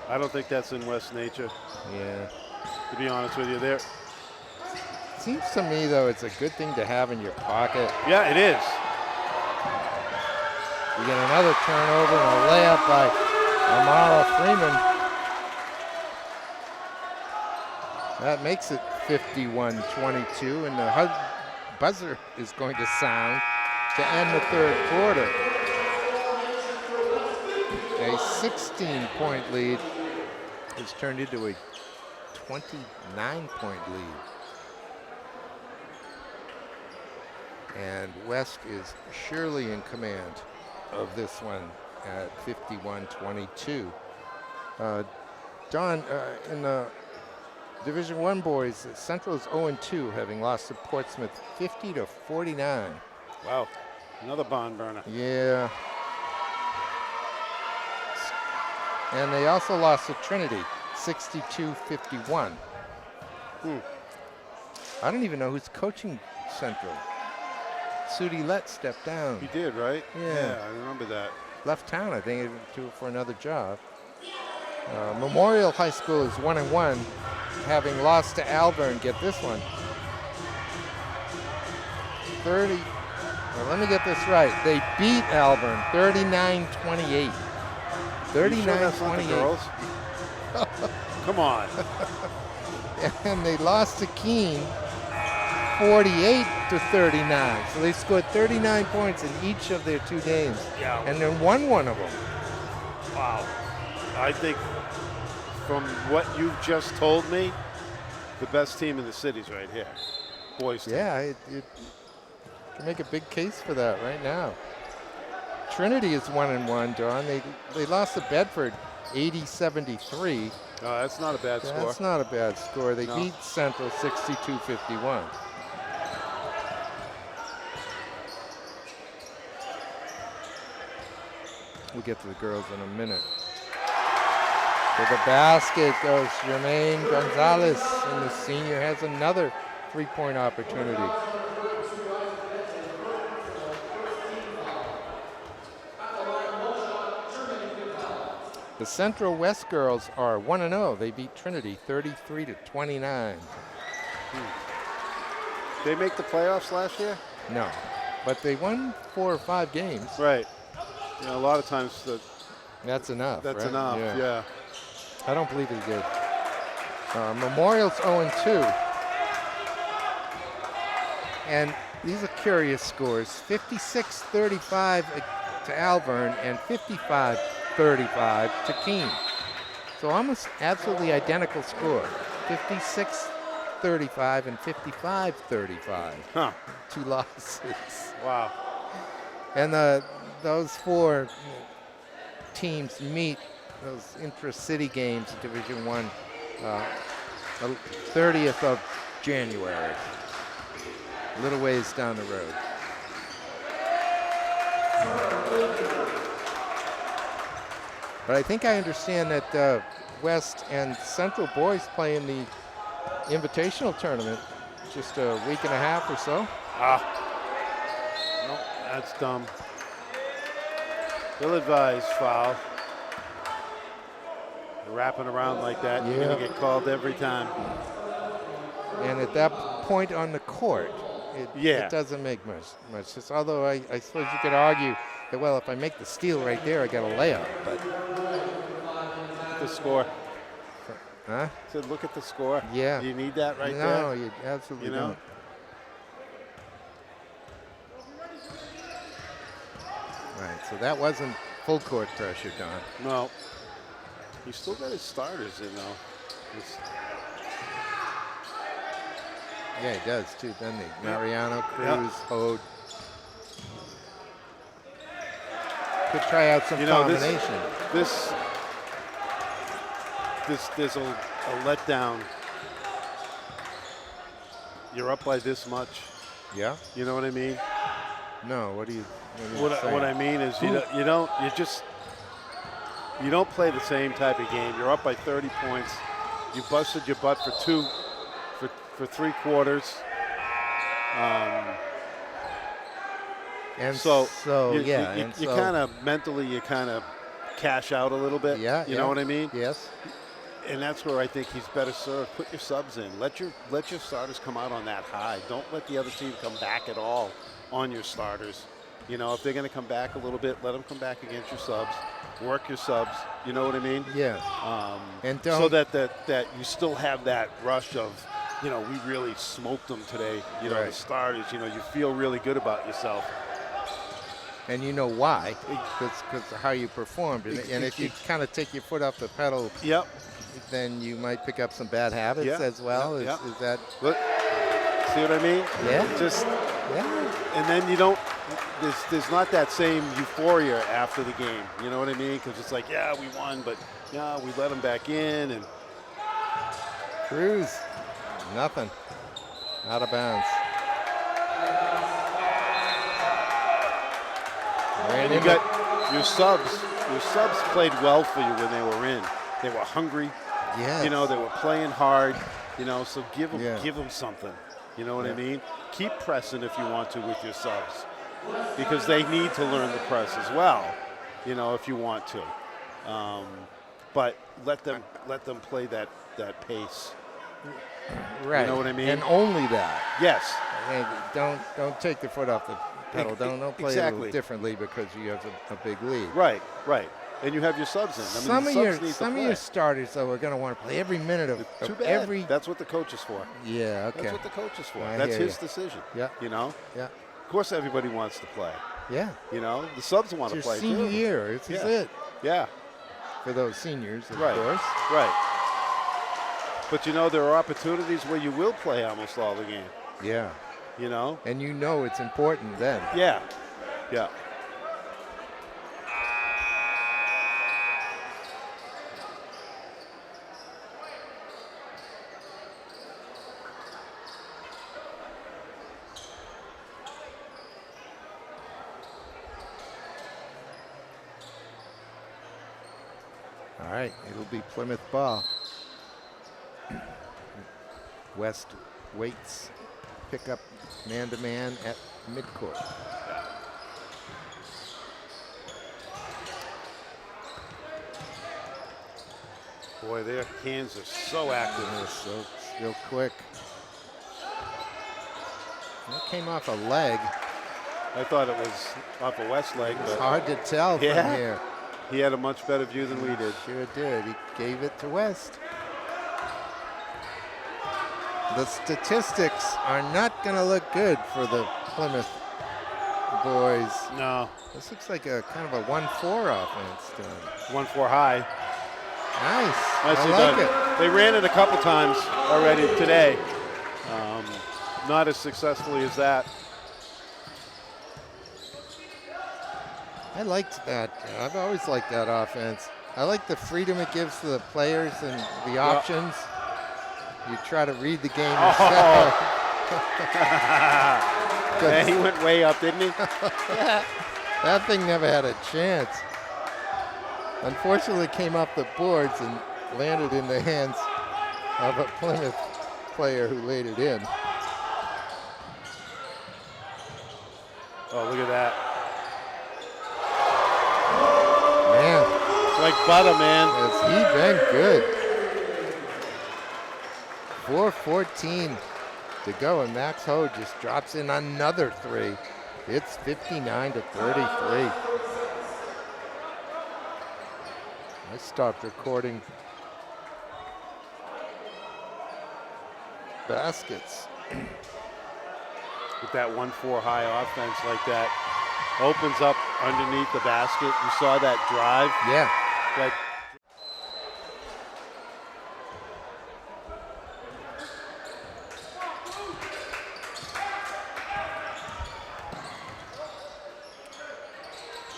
I don't think that's in West nature. Yeah. To be honest with you, there. Seems to me, though, it's a good thing to have in your pocket. Yeah, it is. You get another turnover and a layup by Amara Freeman. That makes it 51-22, and the buzzer is going to sound to end the third quarter. A 16-point lead has turned into a 29-point lead. And West is surely in command of this one at 51-22. Don, in the Division I boys, Central is 0-2, having lost to Portsmouth 50-49. Wow, another barn burner. Yeah. And they also lost to Trinity 62-51. I don't even know who's coaching Central. Sudi Let stepped down. He did, right? Yeah. I remember that. Left town, I think, for another job. Memorial High School is 1-1, having lost to Alvern. Get this one. 30. Well, let me get this right. They beat Alvern 39-28. 39-28. Girls? Come on. And they lost to Keene 48-39. So they scored 39 points in each of their 2 games. Yeah. And then won one of them. Wow. I think from what you've just told me, the best team in the city's right here. Boys team. Yeah, you can make a big case for that right now. Trinity is 1-1, Don. They lost to Bedford 80-73. No, that's not a bad score. That's not a bad score. They No. beat Central 62-51. We'll get to the girls in a minute. To the basket goes Jermaine Gonzalez, and the senior has another 3-point opportunity. The Central West girls are 1-0. They beat Trinity 33-29. They make the playoffs last year? No, but they won 4 or 5 games. Right. You know, a lot of times That's enough. that's right? enough. Yeah. I don't believe he did. Memorial's 0-2. And these are curious scores. 56-35 to Alvern and 55-35 to Keene. So almost absolutely identical score. 56-35 and 55-35. Huh. 2 losses. Wow. And those 4 teams meet those intra-city games in Division I, the 30th of January. A little ways down the road. But I think I understand that West and Central boys play in the Invitational Tournament just a week and a half or so. No, that's dumb. Ill advised foul. Wrapping around like that, you're going to get called every time. And at that point on the court, it doesn't make much sense. Although I suppose you could argue that, well, if I make the steal right there, I got a layup. But The score. huh? So look at the score. Yeah. Do you need that right there? No, you absolutely You know? don't. Right. So that wasn't full court pressure, Don. No. He's still got his starters in, though. Yeah, he does too, doesn't he? Mariano, Cruz, Hode. Could try out some combination. This there's a letdown. You're up by this much. Yeah. You know what I mean? No. What do you? What I mean is you don't play the same type of game. You're up by 30 points. You busted your butt for 3 quarters. And so you kind of mentally you kind of cash out a little bit. Yeah. You know what I mean? Yes. And that's where I think he's better served. Put your subs in. Let your starters come out on that high. Don't let the other team come back at all on your starters. You know, if they're going to come back a little bit, let them come back against your subs. Work your subs. You know what I mean? Yeah. And don't, so that you still have that rush of, you know, we really smoked them today. You know, the starters. You know, you feel really good about yourself. And you know why? Because of how you performed. And if you kind of take your foot off the pedal, then you might pick up some bad habits as well. Is that? Look, see what I mean? Yeah. And then you don't. There's not that same euphoria after the game. You know what I mean? Because it's like, yeah, we won, but yeah, we let them back in. And Cruz, nothing. Out of bounds. And you got your subs. Your subs played well for you when they were in. They were hungry. Yeah. You know, they were playing hard. You know, so give them something. You know what I Yeah. mean? Keep pressing if you want to with your subs, because they need to learn the press as well, you know, if you want to. But let them play that pace. Right. You know what I mean? And only that. Yes. And don't take the foot off the pedal. Don't play it a Exactly. little differently because you have a big lead. Right. And you have your subs in. I mean, Some of your starters though are going to want to play every minute of Too bad. every. That's what the coach is for. Yeah. Okay. That's what the coach is for. I That's hear his you. decision. Yeah. You know? Yeah. Of course everybody wants to play. Yeah. You know? The subs want It's to your play senior too. year. This is it Yeah. for those seniors, of Right. course. Right. But you know, there are opportunities where you will play almost all the game. Yeah. You know? And you know it's important then. Yeah. All right, it'll be Plymouth ball. West waits, pick up man-to-man at midcourt. Boy, their hands are so active. Yeah, so still quick. That came off a leg. I thought it was off a West leg, It's but hard to tell from Yeah. here. he had a much better view than we did. Sure did. He gave it to West. The statistics are not going to look good for the Plymouth boys. No. This looks like a kind of a 1-4 offense to them. 1-4 high. Nice. Nicely I like done. it. They ran it a couple times already today. Not as successfully as that. I liked that. I've always liked that offense. I like the freedom it gives to the players and the options. You try to read the game yourself. Yeah, he went way up, didn't he? That thing never had a chance. Unfortunately, it came off the boards and landed in the hands of a Plymouth player who laid it in. Oh, look at that. Man, It's like butter, man. has he been good. 4:14 to go, and Max Ho just drops in another three. It's 59-33. I stopped recording baskets. With that 1-4 high offense like that, opens up underneath the basket. You saw that drive. Yeah. That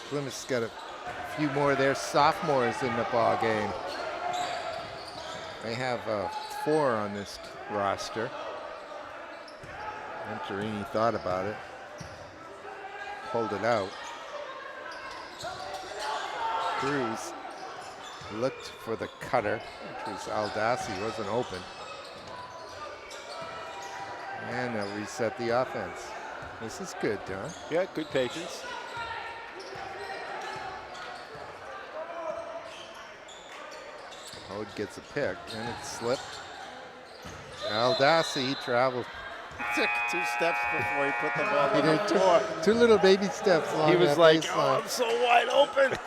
Plymouth's got a few more of their sophomores in the ball game. They have 4 on this roster. Venturini thought about it, pulled it out. Cruz looked for the cutter, which was Aldassi, wasn't open. And they'll reset the offense. This is good, Don. yeah, good patience. Hode gets a pick, and it slipped. Aldassi traveled. Took 2 steps before he put the ball He on did the floor. two little baby steps along He was that like, baseline. oh, I'm so wide open.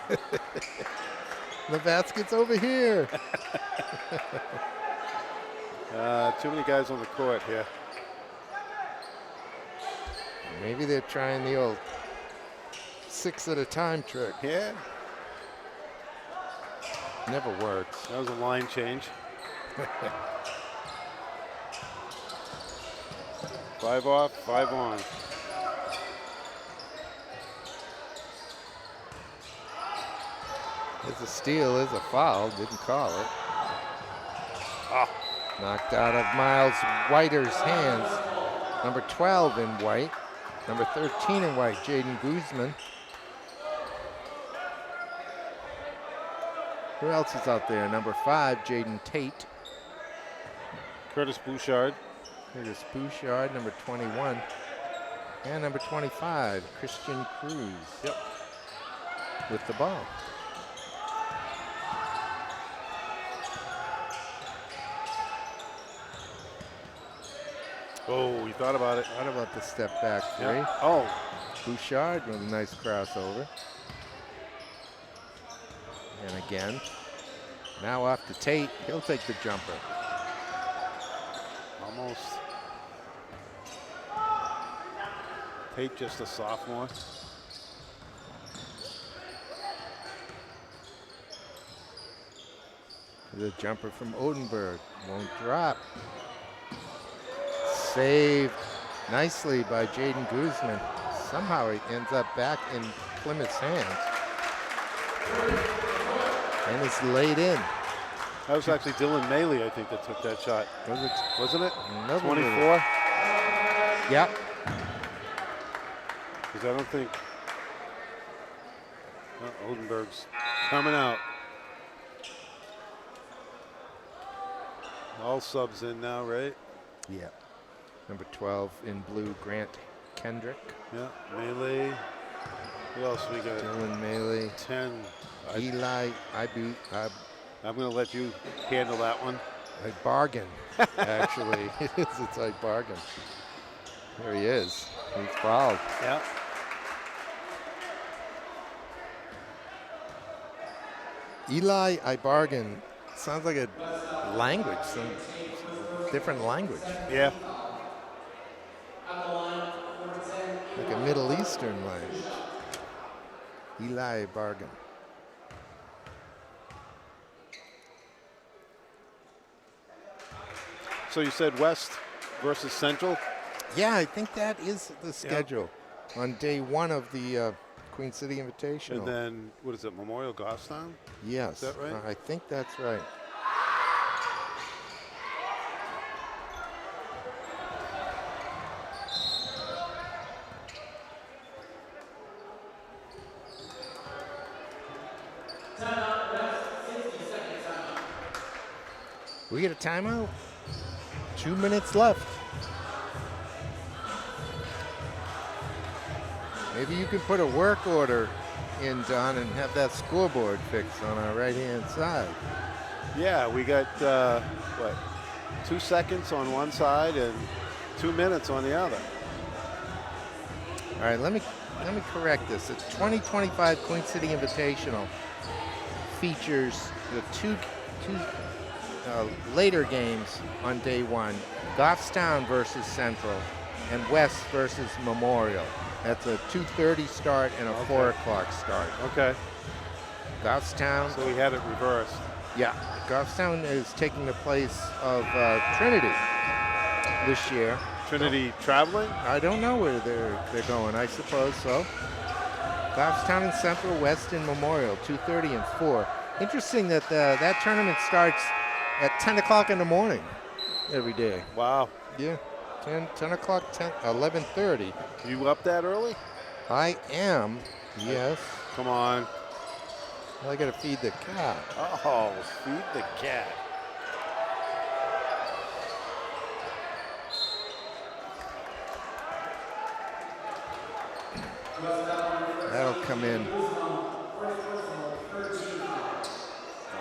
The basket's over here. Too many guys on the court here. Maybe they're trying the old 6 at a time trick. Yeah, Never works. that was a line change. 5 off, 5 on. It's a steal, is a foul. Didn't call it. Ah. Knocked out of Miles Whiter's hands. Number 12 in white. Number 13 in white, Jaden Guzman. Who else is out there? Number 5, Jaden Tate. Curtis Bouchard. Here's Bouchard, number 21. And number 25, Christian Cruz. Yep. With the ball. Oh, he thought about it. What about the step back three? Yep. Oh. Bouchard with a nice crossover. And again, now off to Tate. He'll take the jumper. Almost. Tate just a sophomore. The jumper from Odenberg won't drop. Saved nicely by Jaden Guzman. Somehow he ends up back in Plymouth's hands. And it's laid in. That was actually Dylan Maley, I think, that took that shot. Was it? Wasn't it? No, 24? Yep. Because I don't think Odenberg's coming out. All subs in now, right? Yeah. Number 12 in blue, Grant Kendrick. Yeah, Melee. Who else we got? Dylan Melee. 10. Eli I'm going to let you handle that one. I bargain, actually. It's a bargain. There he is. He's fouled. Yeah. Eli, I bargain. Sounds like a language, some different language. Yeah. Like a Middle Eastern language. Eli bargain. So you said West versus Central? Yeah, I think that is the schedule on day one of the Queen City Invitational. And then, what is it, Memorial Goffstown? Yes. Is that right? I think that's right. We get a timeout. 2 minutes left. Maybe you can put a work order in, Don, and have that scoreboard fixed on our right-hand side. Yeah, we got, 2 seconds on one side and 2 minutes on the other. All right, let me correct this. The 2025 Queen City Invitational features the two later games on day one: Goffstown versus Central and West versus Memorial. That's a 2:30 start and a 4 o'clock start. Okay. Goffstown. So we had it reversed. Yeah, Goffstown is taking the place of Trinity this year. Trinity traveling? I don't know where they're going. I suppose so. Goffstown and Central, West and Memorial, 2:30 and 4. Interesting that that tournament starts at 10 o'clock in the morning every day. Wow. Yeah, 10 o'clock, 11:30. You up that early? I am, yes. Come on. I got to feed the cat. Oh, feed the cat. That'll come in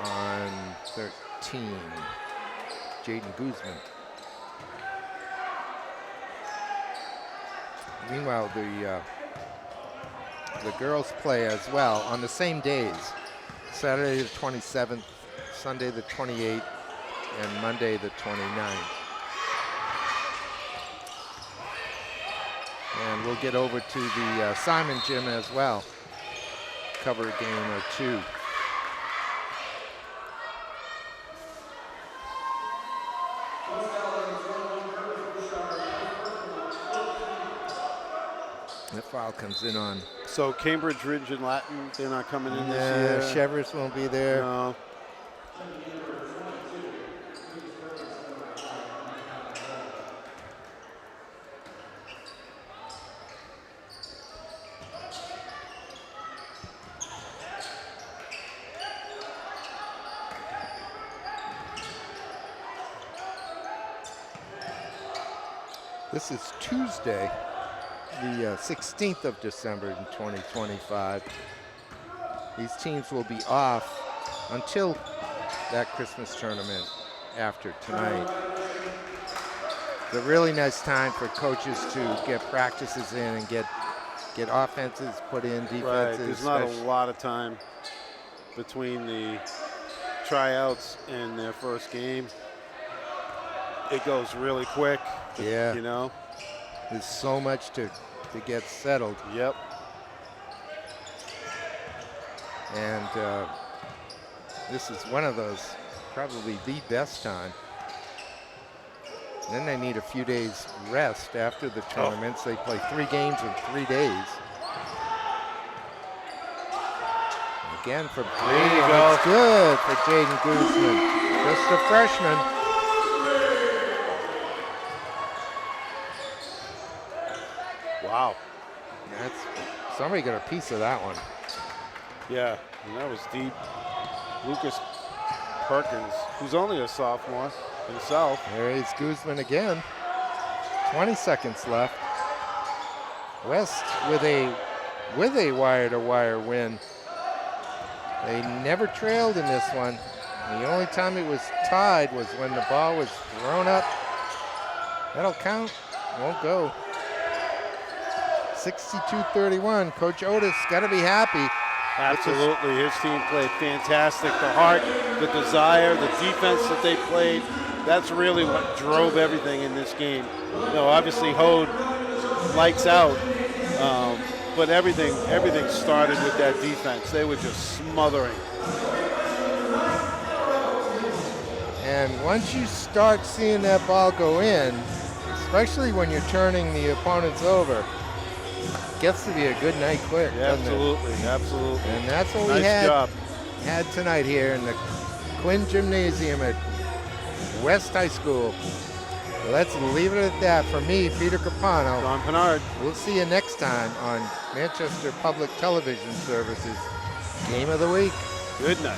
on 13. Jaden Guzman. Meanwhile, the girls play as well on the same days. Saturday the 27th, Sunday the 28th, and Monday the 29th. And we'll get over to the Simon Gym as well. Cover a game or two. The foul comes in on. So Cambridge Ridge and Latin, they're not coming in this Yeah, year? Chevers won't be there. No. This is Tuesday, the 16th of December in 2025. These teams will be off until that Christmas tournament after tonight. It's a really nice time for coaches to get practices in and get offenses put in, defenses. Right, there's not a lot of time between the tryouts and their first game. It goes really quick. Yeah. You know? There's so much to get settled. Yep. And this is one of those, probably the best time. Then they need a few days rest after the tournaments. They play 3 games in 3 days. Again from 3. There you go. It's good for Jaden Guzman. Just a freshman. Wow. Somebody got a piece of that one. Yeah, and that was deep. Lucas Perkins, who's only a sophomore himself. There is Guzman again. 20 seconds left. West with a wire-to-wire win. They never trailed in this one. The only time it was tied was when the ball was thrown up. That'll count. Won't go. 62-31. Coach Otis got to be happy. Absolutely. His team played fantastic. The heart, the desire, the defense that they played, that's really what drove everything in this game. You know, obviously Hode lights out, but everything started with that defense. They were just smothering. And once you start seeing that ball go in, especially when you're turning the opponents over, gets to be a good night quick. Yeah, absolutely, absolutely. And that's what we Nice job. had tonight here in the Quinn Gymnasium at West High School. So let's leave it at that. For me, Peter Capano. Don Pinard. We'll see you next time on Manchester Public Television Services Game of the Week. Good night.